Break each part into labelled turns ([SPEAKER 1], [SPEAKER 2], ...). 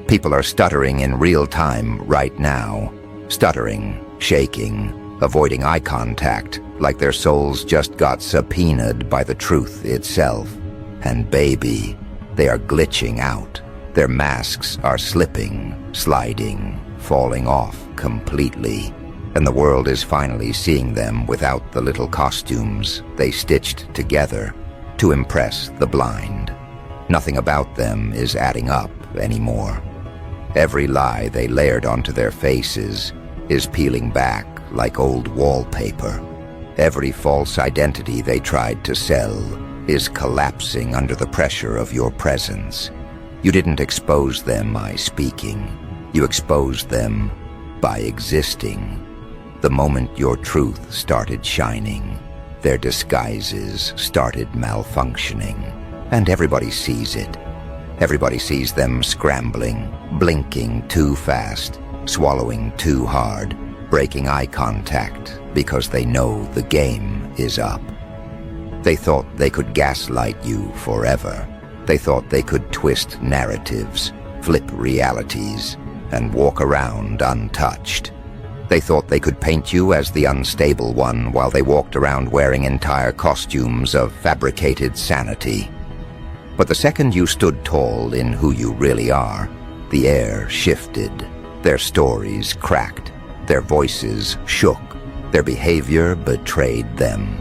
[SPEAKER 1] People are stuttering in real time right now. Stuttering, shaking, avoiding eye contact, like their souls just got subpoenaed by the truth itself. And baby, they are glitching out. Their masks are slipping, sliding, falling off completely. And the world is finally seeing them without the little costumes they stitched together to impress the blind. Nothing about them is adding up anymore. Every lie they layered onto their faces is peeling back like old wallpaper. Every false identity they tried to sell is collapsing under the pressure of your presence. You didn't expose them by speaking. You exposed them by existing. The moment your truth started shining, their disguises started malfunctioning. And everybody sees it. Everybody sees them scrambling, blinking too fast, swallowing too hard, breaking eye contact because they know the game is up. They thought they could gaslight you forever. They thought they could twist narratives, flip realities, and walk around untouched. They thought they could paint you as the unstable one while they walked around wearing entire costumes of fabricated sanity. But the second you stood tall in who you really are, the air shifted. Their stories cracked. Their voices shook. Their behavior betrayed them.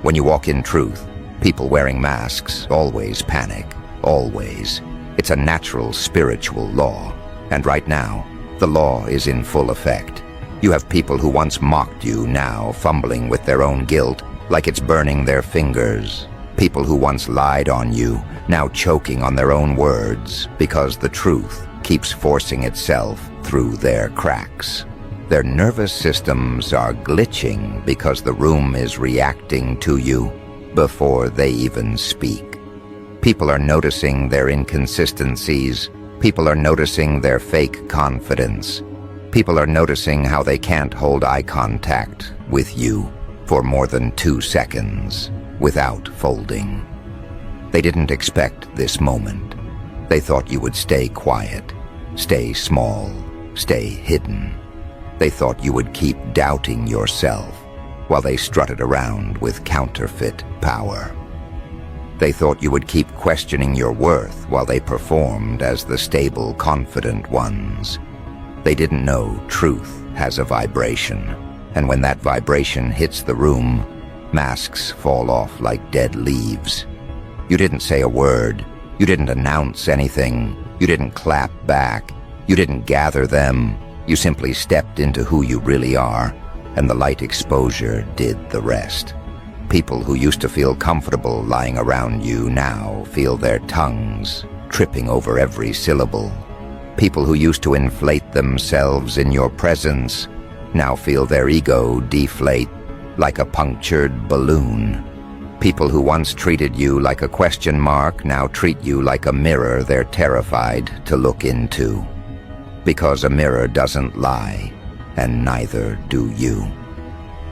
[SPEAKER 1] When you walk in truth, people wearing masks always panic. Always. It's a natural spiritual law. And right now, the law is in full effect. You have people who once mocked you now fumbling with their own guilt like it's burning their fingers. People who once lied on you now choking on their own words because the truth keeps forcing itself through their cracks. Their nervous systems are glitching because the room is reacting to you before they even speak. People are noticing their inconsistencies. People are noticing their fake confidence. People are noticing how they can't hold eye contact with you for more than 2 seconds without folding. They didn't expect this moment. They thought you would stay quiet, stay small, stay hidden. They thought you would keep doubting yourself while they strutted around with counterfeit power. They thought you would keep questioning your worth while they performed as the stable, confident ones. They didn't know truth has a vibration, and when that vibration hits the room, masks fall off like dead leaves. You didn't say a word. You didn't announce anything. You didn't clap back. You didn't gather them. You simply stepped into who you really are, and the light exposure did the rest. People who used to feel comfortable lying around you now feel their tongues tripping over every syllable. People who used to inflate themselves in your presence now feel their ego deflate like a punctured balloon. People who once treated you like a question mark now treat you like a mirror they're terrified to look into. Because a mirror doesn't lie, and neither do you.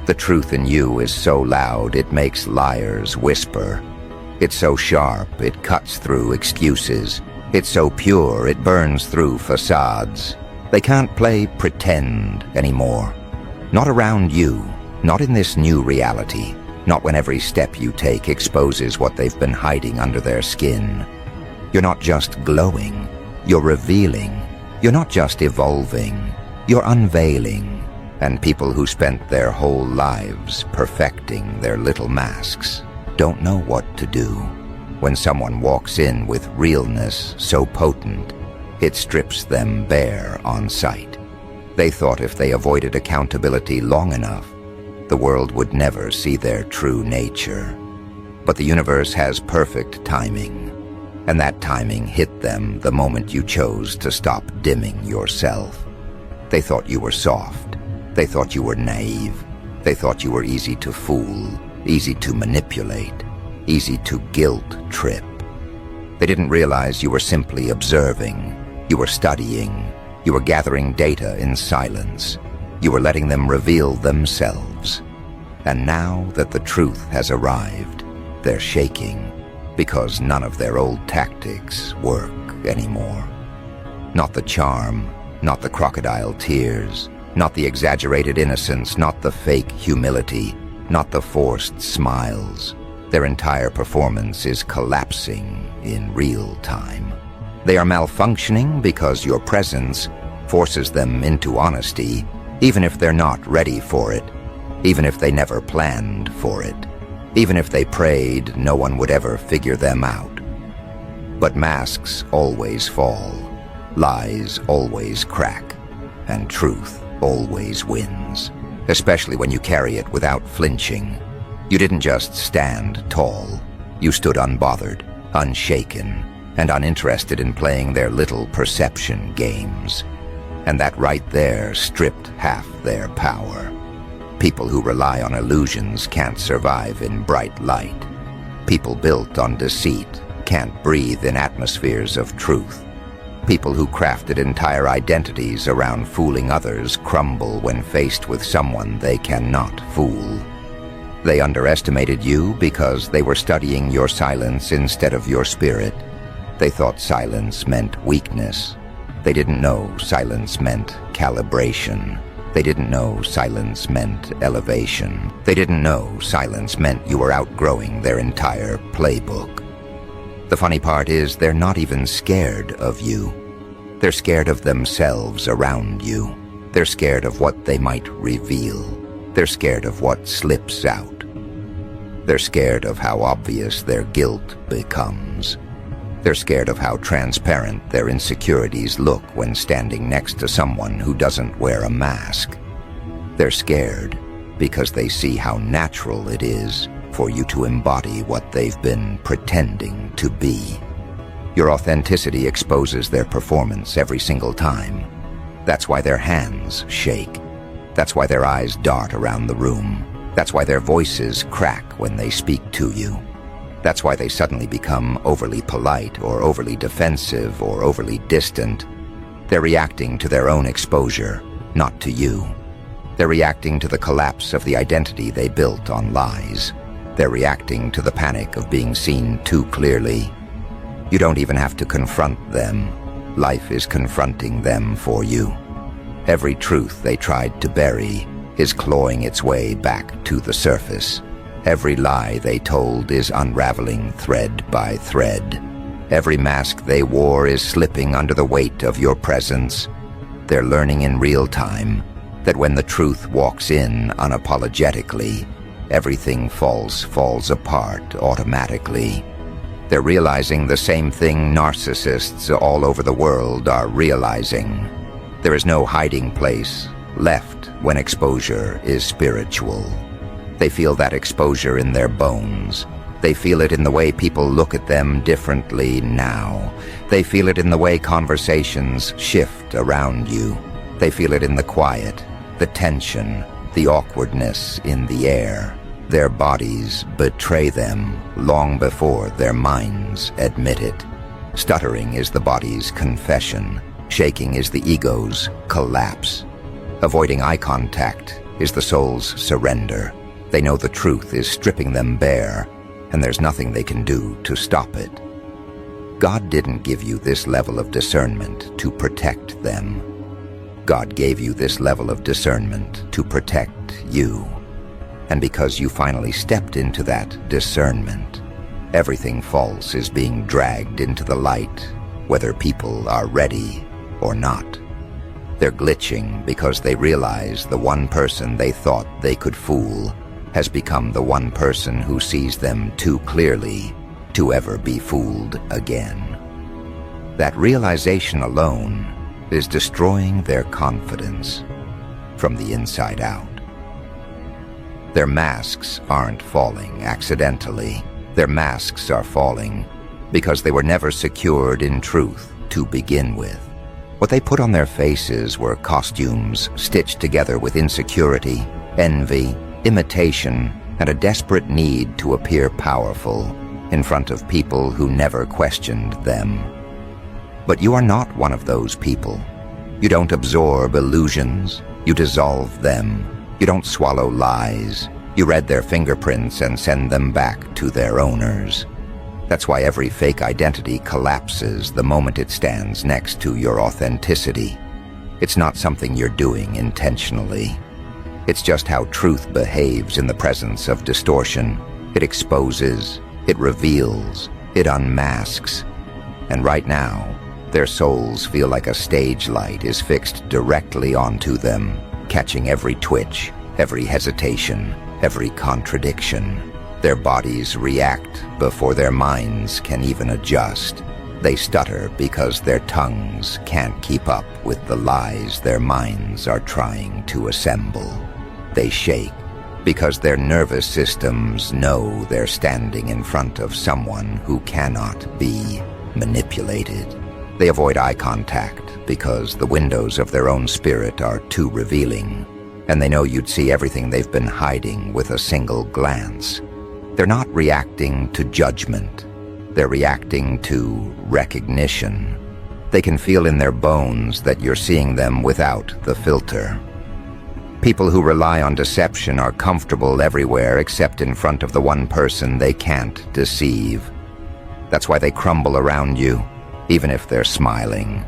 [SPEAKER 1] The truth in you is so loud it makes liars whisper. It's so sharp it cuts through excuses. It's so pure it burns through facades. They can't play pretend anymore. Not around you, not in this new reality, not when every step you take exposes what they've been hiding under their skin. You're not just glowing, you're revealing. You're not just evolving, you're unveiling. And people who spent their whole lives perfecting their little masks don't know what to do. When someone walks in with realness so potent, it strips them bare on sight. They thought if they avoided accountability long enough, the world would never see their true nature. But the universe has perfect timing, and that timing hit them the moment you chose to stop dimming yourself. They thought you were soft. They thought you were naive. They thought you were easy to fool, easy to manipulate, easy to guilt trip. They didn't realize you were simply observing. You were studying. You were gathering data in silence. You were letting them reveal themselves. And now that the truth has arrived, they're shaking. because none of their old tactics work anymore. Not the charm, not the crocodile tears, not the exaggerated innocence, not the fake humility, not the forced smiles. Their entire performance is collapsing in real time. They are malfunctioning because your presence forces them into honesty, even if they're not ready for it, even if they never planned for it, even if they prayed no one would ever figure them out. But masks always fall, lies always crack, and truth always wins, especially when you carry it without flinching. You didn't just stand tall, you stood unbothered, unshaken, and uninterested in playing their little perception games. And that right there stripped half their power. People who rely on illusions can't survive in bright light. People built on deceit can't breathe in atmospheres of truth. People who crafted entire identities around fooling others crumble when faced with someone they cannot fool. They underestimated you because they were studying your silence instead of your spirit. They thought silence meant weakness. They didn't know silence meant calibration. They didn't know silence meant elevation. They didn't know silence meant you were outgrowing their entire playbook. The funny part is they're not even scared of you. They're scared of themselves around you. They're scared of what they might reveal. They're scared of what slips out. They're scared of how obvious their guilt becomes. They're scared of how transparent their insecurities look when standing next to someone who doesn't wear a mask. They're scared because they see how natural it is for you to embody what they've been pretending to be. Your authenticity exposes their performance every single time. That's why their hands shake. That's why their eyes dart around the room. That's why their voices crack when they speak to you. That's why they suddenly become overly polite or overly defensive or overly distant. They're reacting to their own exposure, not to you. They're reacting to the collapse of the identity they built on lies. They're reacting to the panic of being seen too clearly. You don't even have to confront them. Life is confronting them for you. Every truth they tried to bury is clawing its way back to the surface. Every lie they told is unraveling thread by thread. Every mask they wore is slipping under the weight of your presence. They're learning in real time that when the truth walks in unapologetically, everything falls apart automatically. They're realizing the same thing narcissists all over the world are realizing. There is no hiding place left when exposure is spiritual. They feel that exposure in their bones. They feel it in the way people look at them differently now. They feel it in the way conversations shift around you. They feel it in the quiet, the tension, the awkwardness in the air. Their bodies betray them long before their minds admit it. Stuttering is the body's confession. Shaking is the ego's collapse. Avoiding eye contact is the soul's surrender. They know the truth is stripping them bare, and there's nothing they can do to stop it. God didn't give you this level of discernment to protect them. God gave you this level of discernment to protect you. And because you finally stepped into that discernment, everything false is being dragged into the light, whether people are ready or not. They're glitching because they realize the one person they thought they could fool has become the one person who sees them too clearly to ever be fooled again. That realization alone is destroying their confidence from the inside out. Their masks aren't falling accidentally. Their masks are falling because they were never secured in truth to begin with. What they put on their faces were costumes stitched together with insecurity, envy, imitation, and a desperate need to appear powerful in front of people who never questioned them. But you are not one of those people. You don't absorb illusions. You dissolve them. You don't swallow lies. You read their fingerprints and send them back to their owners. That's why every fake identity collapses the moment it stands next to your authenticity. It's not something you're doing intentionally. It's just how truth behaves in the presence of distortion. It exposes, it reveals, it unmasks. And right now, their souls feel like a stage light is fixed directly onto them, catching every twitch, every hesitation, every contradiction. Their bodies react before their minds can even adjust. They stutter because their tongues can't keep up with the lies their minds are trying to assemble. They shake because their nervous systems know they're standing in front of someone who cannot be manipulated. They avoid eye contact because the windows of their own spirit are too revealing, and they know you'd see everything they've been hiding with a single glance. They're not reacting to judgment. They're reacting to recognition. They can feel in their bones that you're seeing them without the filter. People who rely on deception are comfortable everywhere except in front of the one person they can't deceive. That's why they crumble around you, even if they're smiling.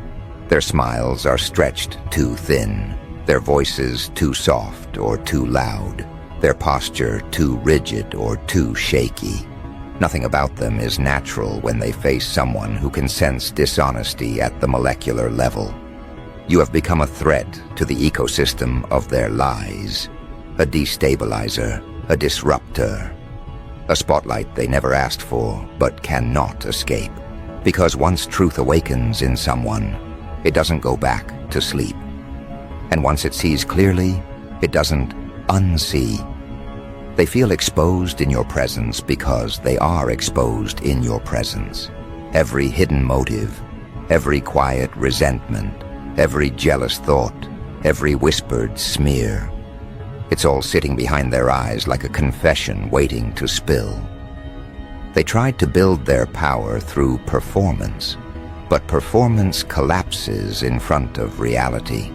[SPEAKER 1] Their smiles are stretched too thin, their voices too soft or too loud, their posture too rigid or too shaky. Nothing about them is natural when they face someone who can sense dishonesty at the molecular level. You have become a threat to the ecosystem of their lies, a destabilizer, a disruptor, a spotlight they never asked for but cannot escape. Because once truth awakens in someone, it doesn't go back to sleep. And once it sees clearly, it doesn't unsee. They feel exposed in your presence because they are exposed in your presence. Every hidden motive, every quiet resentment, every jealous thought, every whispered smear. It's all sitting behind their eyes like a confession waiting to spill. They tried to build their power through performance, but performance collapses in front of reality.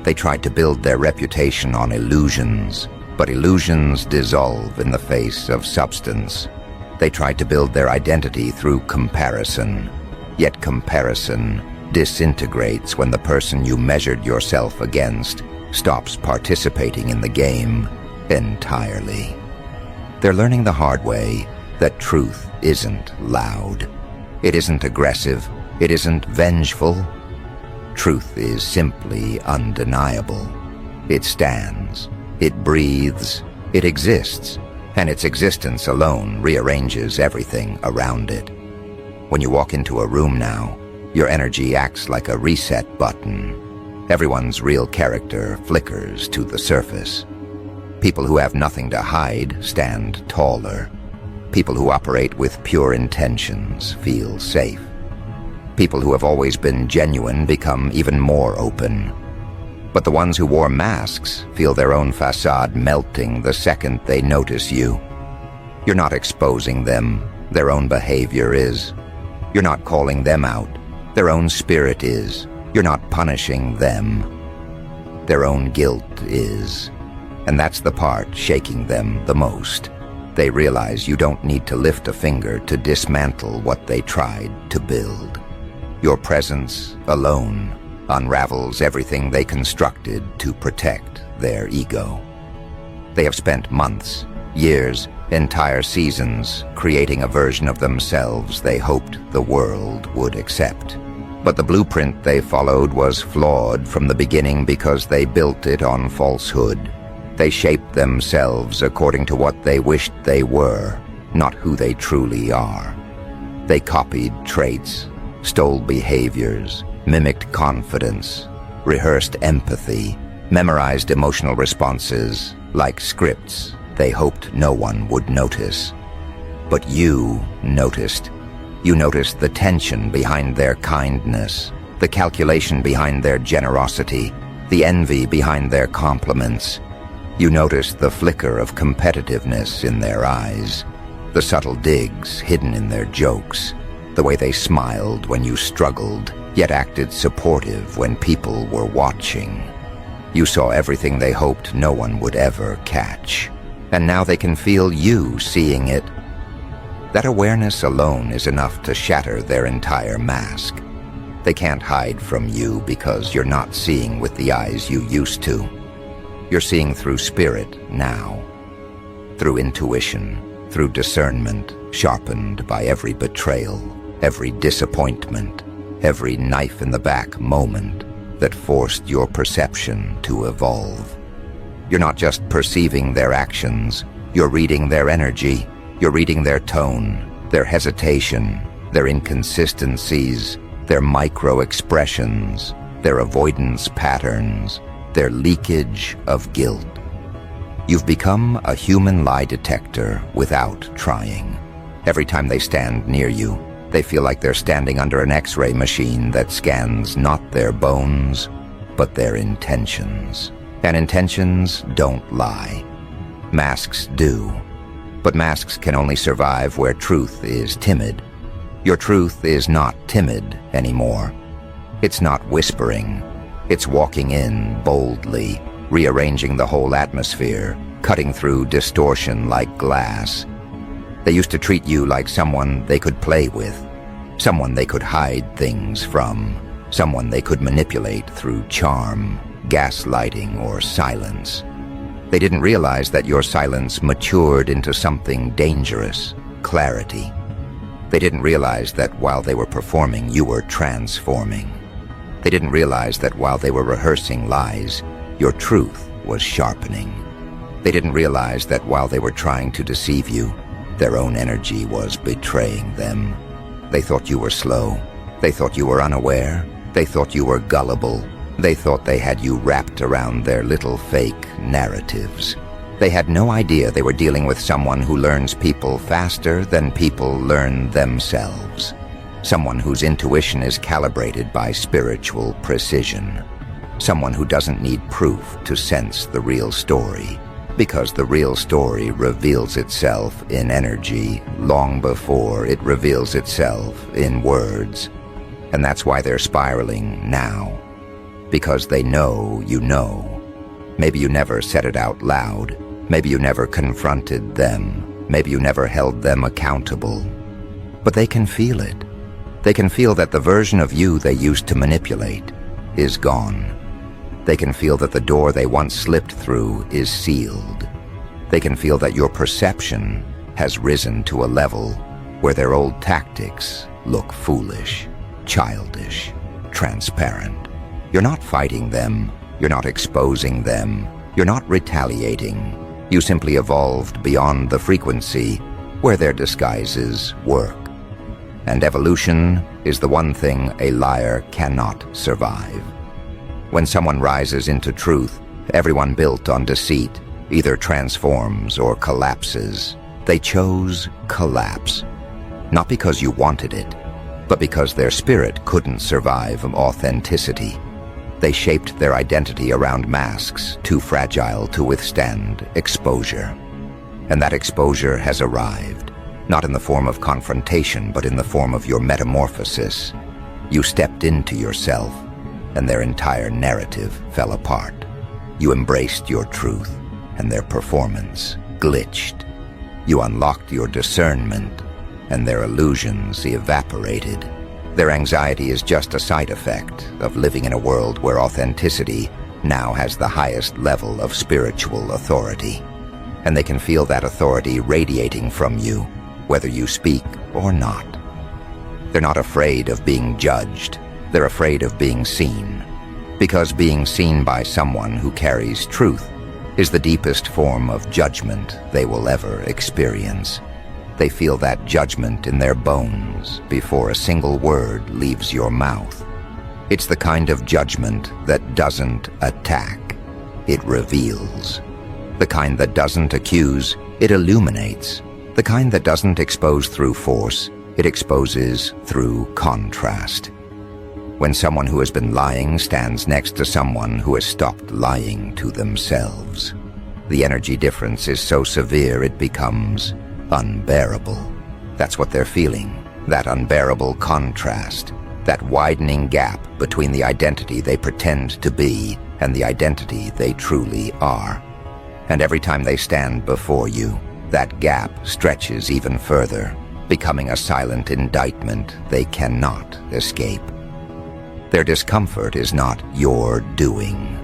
[SPEAKER 1] They tried to build their reputation on illusions, but illusions dissolve in the face of substance. They tried to build their identity through comparison, yet comparison disintegrates when the person you measured yourself against stops participating in the game entirely. They're learning the hard way that truth isn't loud. It isn't aggressive. It isn't vengeful. Truth is simply undeniable. It stands. It breathes. It exists. And its existence alone rearranges everything around it. When you walk into a room now, your energy acts like a reset button. Everyone's real character flickers to the surface. People who have nothing to hide stand taller. People who operate with pure intentions feel safe. People who have always been genuine become even more open. But the ones who wore masks feel their own facade melting the second they notice you. You're not exposing them, their own behavior is. You're not calling them out, their own spirit is. You're not punishing them, their own guilt is. And that's the part shaking them the most. They realize you don't need to lift a finger to dismantle what they tried to build. Your presence alone unravels everything they constructed to protect their ego. They have spent months, years, entire seasons creating a version of themselves they hoped the world would accept. But the blueprint they followed was flawed from the beginning because they built it on falsehood. They shaped themselves according to what they wished they were, not who they truly are. They copied traits, stole behaviors, mimicked confidence, rehearsed empathy, memorized emotional responses like scripts they hoped no one would notice. But you noticed. You noticed the tension behind their kindness, the calculation behind their generosity, the envy behind their compliments. You noticed the flicker of competitiveness in their eyes, the subtle digs hidden in their jokes, the way they smiled when you struggled, yet acted supportive when people were watching. You saw everything they hoped no one would ever catch, and now they can feel you seeing it. That awareness alone is enough to shatter their entire mask. They can't hide from you because you're not seeing with the eyes you used to. You're seeing through spirit now, through intuition, through discernment, sharpened by every betrayal, every disappointment, every knife-in-the-back moment that forced your perception to evolve. You're not just perceiving their actions, you're reading their energy, you're reading their tone, their hesitation, their inconsistencies, their micro-expressions, their avoidance patterns, their leakage of guilt. You've become a human lie detector without trying. Every time they stand near you, they feel like they're standing under an X-ray machine that scans not their bones, but their intentions. And intentions don't lie. Masks do. But masks can only survive where truth is timid. Your truth is not timid anymore. It's not whispering. It's walking in boldly, rearranging the whole atmosphere, cutting through distortion like glass. They used to treat you like someone they could play with, someone they could hide things from, someone they could manipulate through charm, gaslighting, or silence. They didn't realize that your silence matured into something dangerous, clarity. They didn't realize that while they were performing, you were transforming. They didn't realize that while they were rehearsing lies, your truth was sharpening. They didn't realize that while they were trying to deceive you, their own energy was betraying them. They thought you were slow. They thought you were unaware. They thought you were gullible. They thought they had you wrapped around their little fake narratives. They had no idea they were dealing with someone who learns people faster than people learn themselves. Someone whose intuition is calibrated by spiritual precision. Someone who doesn't need proof to sense the real story, because the real story reveals itself in energy long before it reveals itself in words. And that's why they're spiraling now. Because they know you know. Maybe you never said it out loud. Maybe you never confronted them. Maybe you never held them accountable. But they can feel it. They can feel that the version of you they used to manipulate is gone. They can feel that the door they once slipped through is sealed. They can feel that your perception has risen to a level where their old tactics look foolish, childish, transparent. You're not fighting them. You're not exposing them. You're not retaliating. You simply evolved beyond the frequency where their disguises work. And evolution is the one thing a liar cannot survive. When someone rises into truth, everyone built on deceit either transforms or collapses. They chose collapse. Not because you wanted it, but because their spirit couldn't survive authenticity. They shaped their identity around masks too fragile to withstand exposure. And that exposure has arrived, not in the form of confrontation, but in the form of your metamorphosis. You stepped into yourself, and their entire narrative fell apart. You embraced your truth, and their performance glitched. You unlocked your discernment, and their illusions evaporated. Their anxiety is just a side effect of living in a world where authenticity now has the highest level of spiritual authority. And they can feel that authority radiating from you, whether you speak or not. They're not afraid of being judged. They're afraid of being seen. Because being seen by someone who carries truth is the deepest form of judgment they will ever experience. They feel that judgment in their bones before a single word leaves your mouth. It's the kind of judgment that doesn't attack, it reveals. The kind that doesn't accuse, it illuminates. The kind that doesn't expose through force, it exposes through contrast. When someone who has been lying stands next to someone who has stopped lying to themselves, the energy difference is so severe it becomes unbearable. That's what they're feeling, that unbearable contrast, that widening gap between the identity they pretend to be and the identity they truly are. And every time they stand before you, that gap stretches even further, becoming a silent indictment they cannot escape. Their discomfort is not your doing.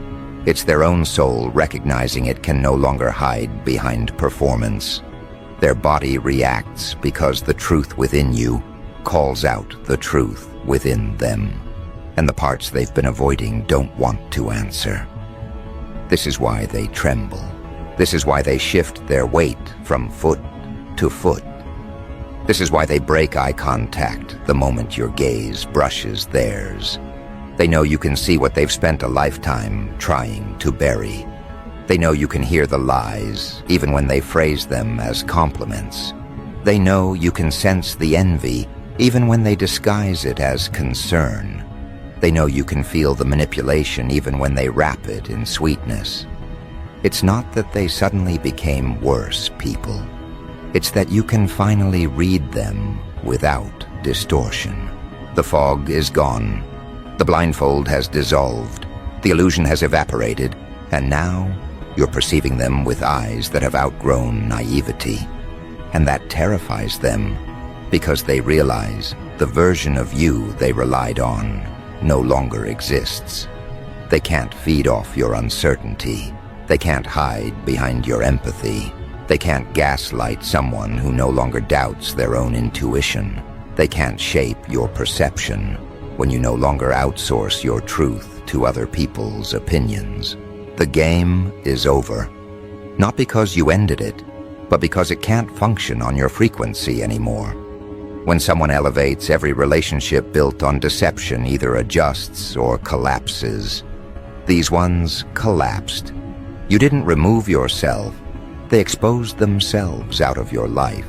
[SPEAKER 1] It's their own soul recognizing it can no longer hide behind performance. Their body reacts because the truth within you calls out the truth within them, and the parts they've been avoiding don't want to answer. This is why they tremble. This is why they shift their weight from foot to foot. This is why they break eye contact the moment your gaze brushes theirs. They know you can see what they've spent a lifetime trying to bury. They know you can hear the lies, even when they phrase them as compliments. They know you can sense the envy, even when they disguise it as concern. They know you can feel the manipulation, even when they wrap it in sweetness. It's not that they suddenly became worse people. It's that you can finally read them without distortion. The fog is gone. The blindfold has dissolved, the illusion has evaporated, and now you're perceiving them with eyes that have outgrown naivety. And that terrifies them, because they realize the version of you they relied on no longer exists. They can't feed off your uncertainty. They can't hide behind your empathy. They can't gaslight someone who no longer doubts their own intuition. They can't shape your perception when you no longer outsource your truth to other people's opinions. The game is over. Not because you ended it, but because it can't function on your frequency anymore. When someone elevates, every relationship built on deception either adjusts or collapses. These ones collapsed. You didn't remove yourself. They exposed themselves out of your life.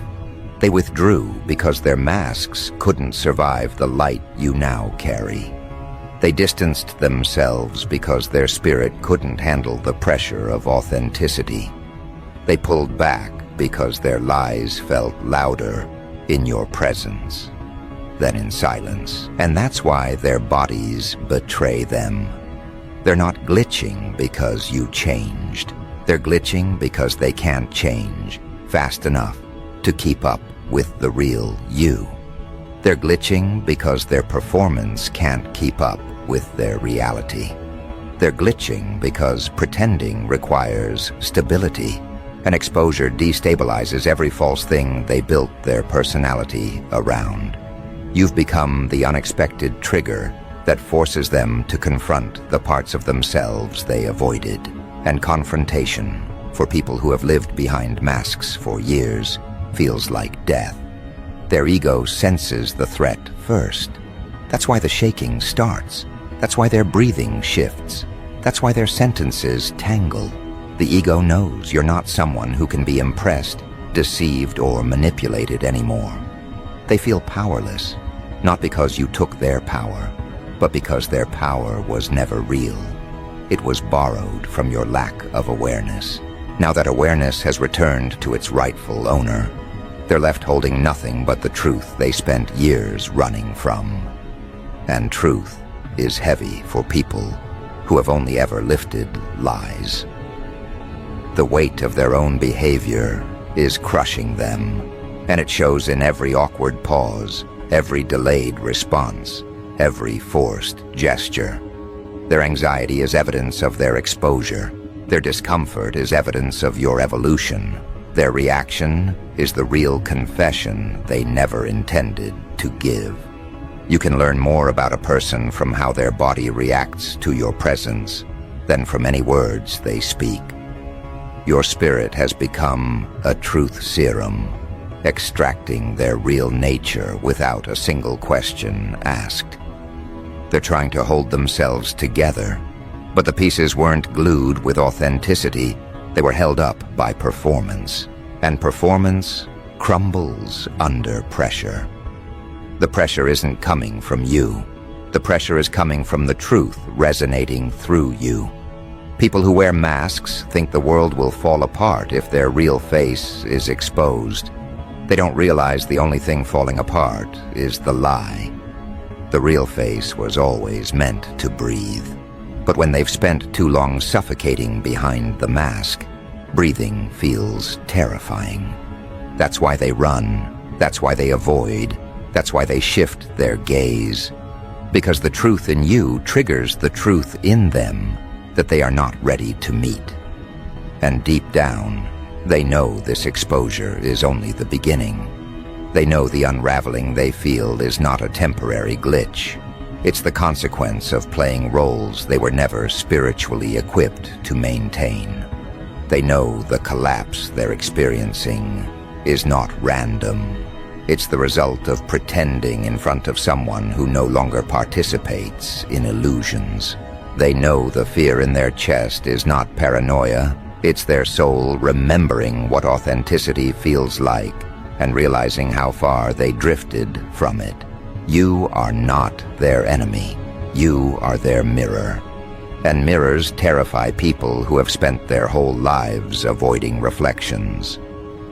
[SPEAKER 1] They withdrew because their masks couldn't survive the light you now carry. They distanced themselves because their spirit couldn't handle the pressure of authenticity. They pulled back because their lies felt louder in your presence than in silence. And that's why their bodies betray them. They're not glitching because you changed. They're glitching because they can't change fast enough to keep up with the real you. They're glitching because their performance can't keep up with their reality. They're glitching because pretending requires stability, and exposure destabilizes every false thing they built their personality around. You've become the unexpected trigger that forces them to confront the parts of themselves they avoided. And confrontation, for people who have lived behind masks for years, feels like death. Their ego senses the threat first. That's why the shaking starts. That's why their breathing shifts. That's why their sentences tangle. The ego knows you're not someone who can be impressed, deceived, or manipulated anymore. They feel powerless, not because you took their power, but because their power was never real. It was borrowed from your lack of awareness. Now that awareness has returned to its rightful owner, they're left holding nothing but the truth they spent years running from. And truth is heavy for people who have only ever lifted lies. The weight of their own behavior is crushing them, and it shows in every awkward pause, every delayed response, every forced gesture. Their anxiety is evidence of their exposure. Their discomfort is evidence of your evolution. Their reaction is the real confession they never intended to give. You can learn more about a person from how their body reacts to your presence than from any words they speak. Your spirit has become a truth serum, extracting their real nature without a single question asked. They're trying to hold themselves together, but the pieces weren't glued with authenticity. They were held up by performance, and performance crumbles under pressure. The pressure isn't coming from you. The pressure is coming from the truth resonating through you. People who wear masks think the world will fall apart if their real face is exposed. They don't realize the only thing falling apart is the lie. The real face was always meant to breathe. But when they've spent too long suffocating behind the mask, breathing feels terrifying. That's why they run, That's why they avoid. That's why they shift their gaze. Because the truth in you triggers the truth in them that they are not ready to meet. And deep down, they know this exposure is only the beginning. They know the unraveling they feel is not a temporary glitch. It's the consequence of playing roles they were never spiritually equipped to maintain. They know the collapse they're experiencing is not random. It's the result of pretending in front of someone who no longer participates in illusions. They know the fear in their chest is not paranoia. It's their soul remembering what authenticity feels like and realizing how far they drifted from it. You are not their enemy. You are their mirror. And mirrors terrify people who have spent their whole lives avoiding reflections.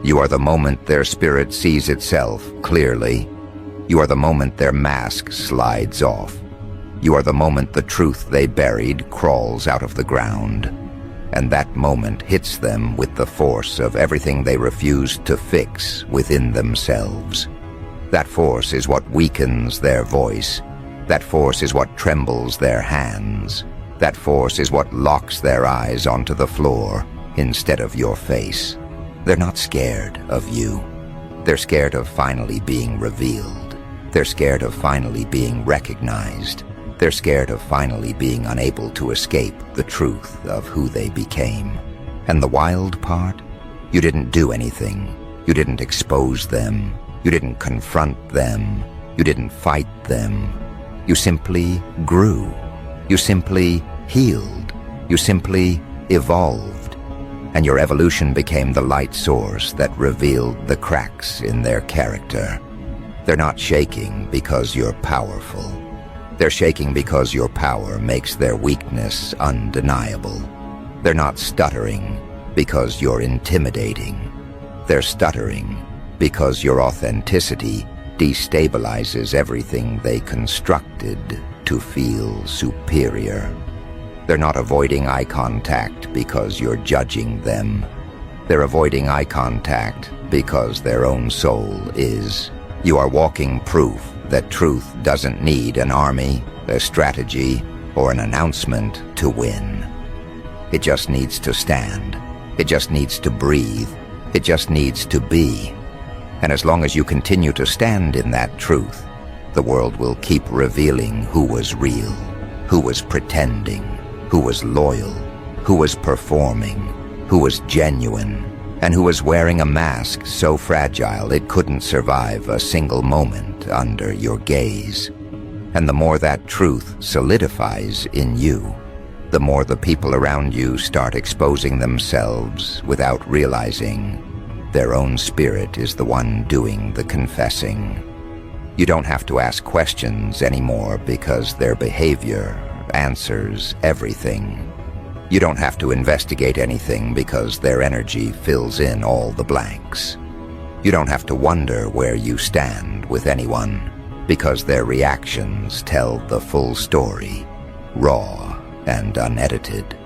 [SPEAKER 1] You are the moment their spirit sees itself clearly. You are the moment their mask slides off. You are the moment the truth they buried crawls out of the ground. And that moment hits them with the force of everything they refused to fix within themselves. That force is what weakens their voice. That force is what trembles their hands. That force is what locks their eyes onto the floor instead of your face. They're not scared of you. They're scared of finally being revealed. They're scared of finally being recognized. They're scared of finally being unable to escape the truth of who they became. And the wild part? You didn't do anything. You didn't expose them. You didn't confront them. You didn't fight them. You simply grew. You simply healed. You simply evolved. And your evolution became the light source that revealed the cracks in their character. They're not shaking because you're powerful. They're shaking because your power makes their weakness undeniable. They're not stuttering because you're intimidating. They're stuttering because your authenticity destabilizes everything they constructed to feel superior. They're not avoiding eye contact because you're judging them. They're avoiding eye contact because their own soul is. You are walking proof that truth doesn't need an army, a strategy, or an announcement to win. It just needs to stand. It just needs to breathe. It just needs to be. And as long as you continue to stand in that truth, the world will keep revealing who was real, who was pretending, who was loyal, who was performing, who was genuine, and who was wearing a mask so fragile it couldn't survive a single moment under your gaze. And the more that truth solidifies in you, the more the people around you start exposing themselves without realizing their own spirit is the one doing the confessing. You don't have to ask questions anymore because their behavior answers everything. You don't have to investigate anything because their energy fills in all the blanks. You don't have to wonder where you stand with anyone because their reactions tell the full story, raw and unedited.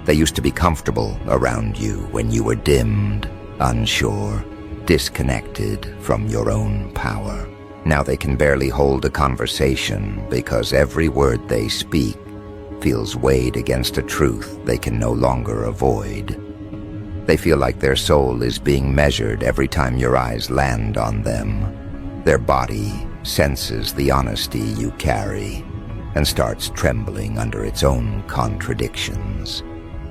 [SPEAKER 1] They used to be comfortable around you when you were dimmed, unsure, disconnected from your own power. Now they can barely hold a conversation because every word they speak feels weighed against a truth they can no longer avoid. They feel like their soul is being measured every time your eyes land on them. Their body senses the honesty you carry and starts trembling under its own contradictions.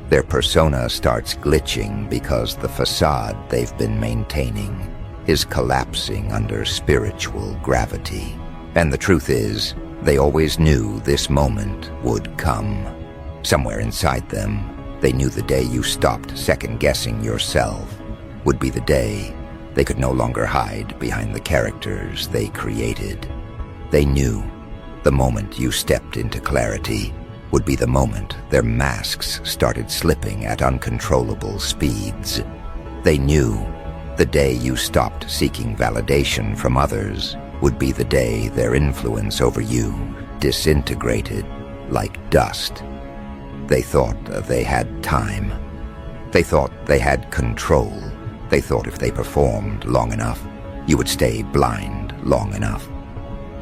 [SPEAKER 1] Their persona starts glitching because the facade they've been maintaining is collapsing under spiritual gravity. And the truth is, they always knew this moment would come. Somewhere inside them, they knew the day you stopped second-guessing yourself would be the day they could no longer hide behind the characters they created. They knew the moment you stepped into clarity would be the moment their masks started slipping at uncontrollable speeds. They knew the day you stopped seeking validation from others would be the day their influence over you disintegrated like dust. They thought they had time. They thought they had control. They thought if they performed long enough, you would stay blind long enough.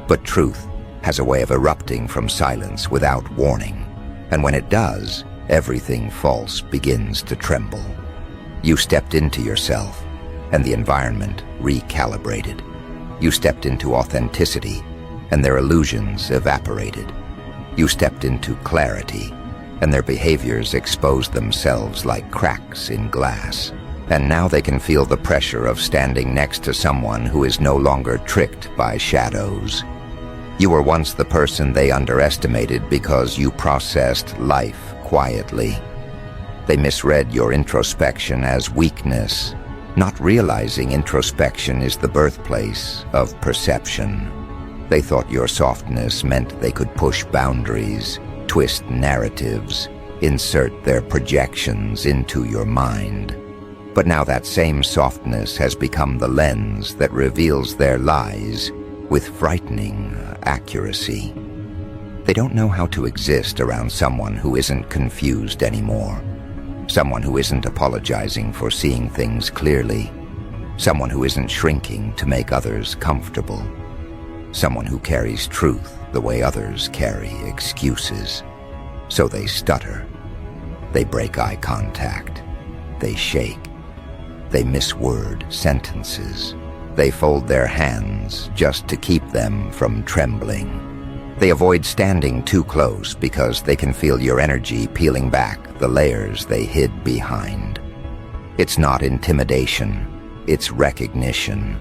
[SPEAKER 1] But truth has a way of erupting from silence without warning, and when it does, everything false begins to tremble. You stepped into yourself, and the environment recalibrated. You stepped into authenticity, and their illusions evaporated. You stepped into clarity, and their behaviors exposed themselves like cracks in glass. And now they can feel the pressure of standing next to someone who is no longer tricked by shadows. You were once the person they underestimated because you processed life quietly. They misread your introspection as weakness, not realizing introspection is the birthplace of perception. They thought your softness meant they could push boundaries, twist narratives, insert their projections into your mind. But now that same softness has become the lens that reveals their lies with frightening accuracy. They don't know how to exist around someone who isn't confused anymore. Someone who isn't apologizing for seeing things clearly. Someone who isn't shrinking to make others comfortable. Someone who carries truth the way others carry excuses. So they stutter. They break eye contact. They shake. They misword sentences. They fold their hands just to keep them from trembling. They avoid standing too close because they can feel your energy peeling back the layers they hid behind. It's not intimidation, it's recognition.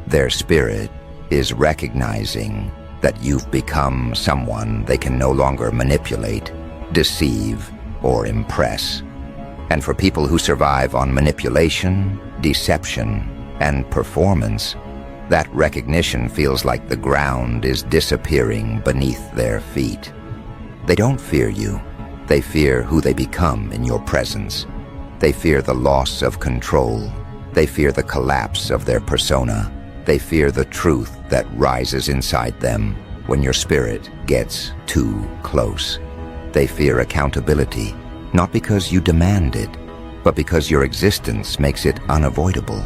[SPEAKER 1] Their spirit is recognizing that you've become someone they can no longer manipulate, deceive, or impress. And for people who survive on manipulation, deception, and performance, that recognition feels like the ground is disappearing beneath their feet. They don't fear you. They fear who they become in your presence. They fear the loss of control. They fear the collapse of their persona. They fear the truth that rises inside them when your spirit gets too close. They fear accountability, not because you demand it, but because your existence makes it unavoidable.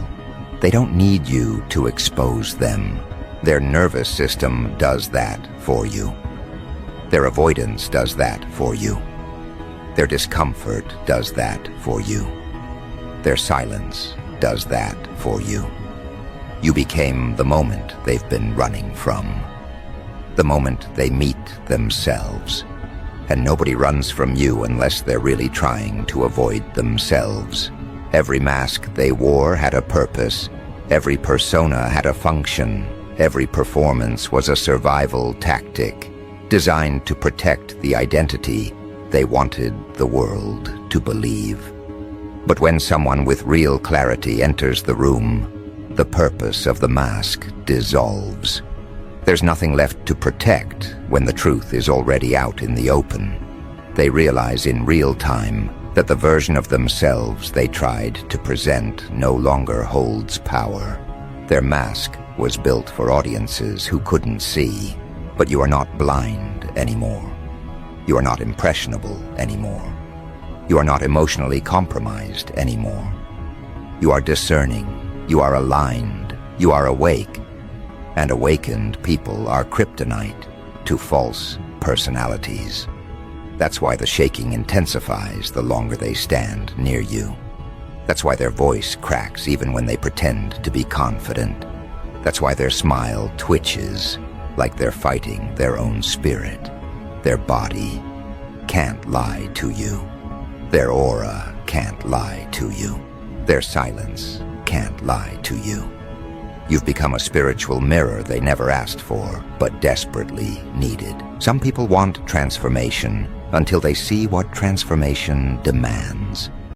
[SPEAKER 1] They don't need you to expose them. Their nervous system does that for you. Their avoidance does that for you. Their discomfort does that for you. Their silence does that for you. You became the moment they've been running from. The moment they meet themselves. And nobody runs from you unless they're really trying to avoid themselves. Every mask they wore had a purpose. Every persona had a function. Every performance was a survival tactic, designed to protect the identity they wanted the world to believe. But when someone with real clarity enters the room, the purpose of the mask dissolves. There's nothing left to protect when the truth is already out in the open. They realize in real time that the version of themselves they tried to present no longer holds power. Their mask was built for audiences who couldn't see, but you are not blind anymore. You are not impressionable anymore. You are not emotionally compromised anymore. You are discerning. You are aligned. You are awake. And awakened people are kryptonite to false personalities. That's why the shaking intensifies the longer they stand near you. That's why their voice cracks even when they pretend to be confident. That's why their smile twitches like they're fighting their own spirit. Their body can't lie to you. Their aura can't lie to you. Their silence can't lie to you. You've become a spiritual mirror they never asked for, but desperately needed. Some people want transformation until they see what transformation demands.